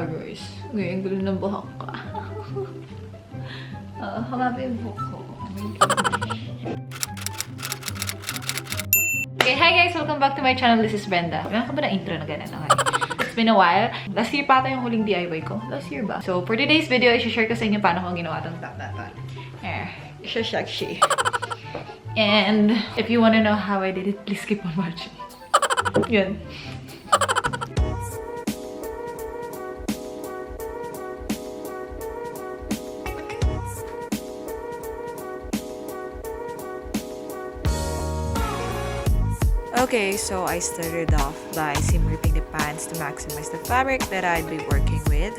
guys. Ngayon, gulo ng buhok ko. Haba yung buhok ko. Okay, hi guys! Welcome back to my channel. This is Brenda. Meron ka ba na intro na ganun? Okay. It's been a while. Last year pa ata yung huling DIY ko. Last year ba? So, for today's video, i-share ko sa inyo paano ko ginawa itong top na ito. Sexy. And if you wanna know how I did it, please keep on watching. Yun. Okay, so I started off by seam ripping the pants to maximize the fabric that I'd be working with.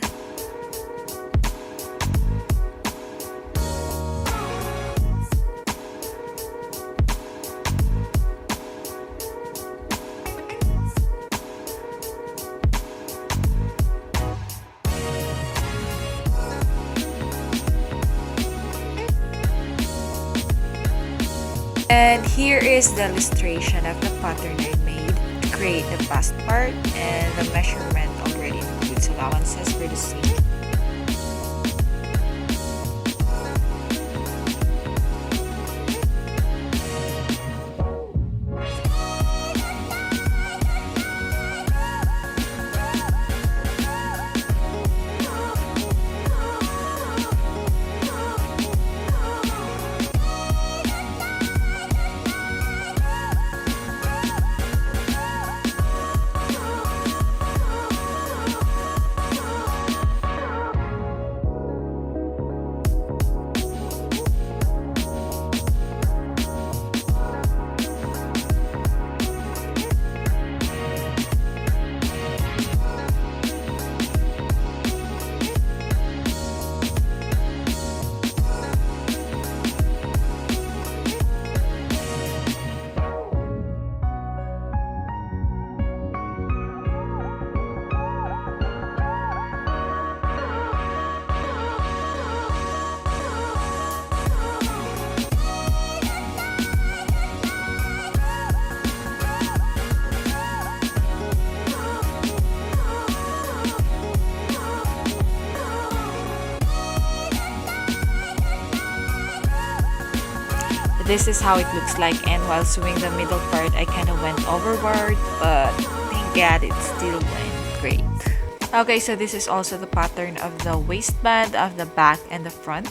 And here is the illustration of the pattern I made to create the bust part, and the measurement already includes allowances for the seam. This is how it looks like, and while sewing the middle part, I kind of went overboard, but thank God it still went great. Okay, so this is also the pattern of the waistband of the back and the front.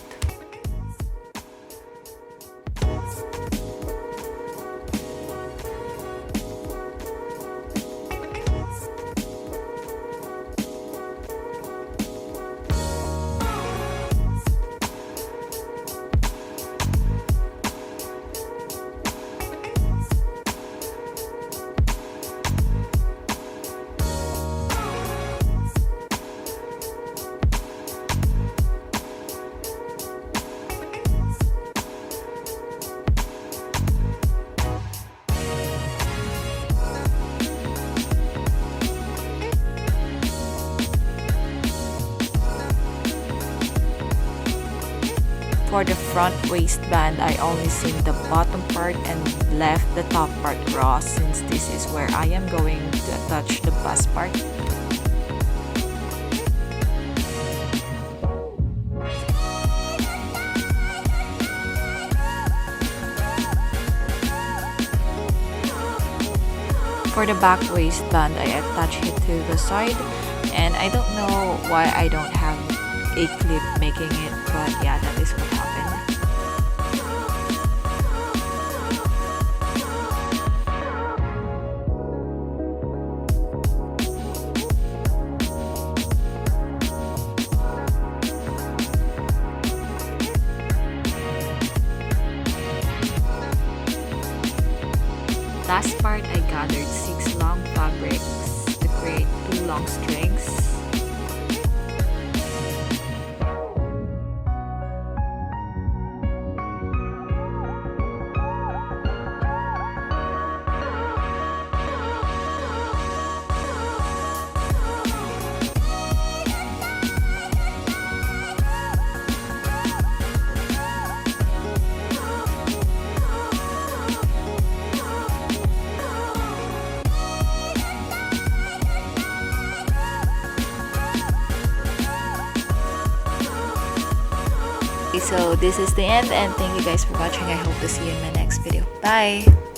For the front waistband, I only seamed the bottom part and left the top part raw, since this is where I am going to attach the bust part. For the back waistband, I attach it to the side, and I don't know why I don't have a clip making it, but yeah, that is what happened. Last part, I gathered 6 long fabrics to create 2 long strings. so this is the end, and thank you guys for watching. I hope to see you in my next video. Bye!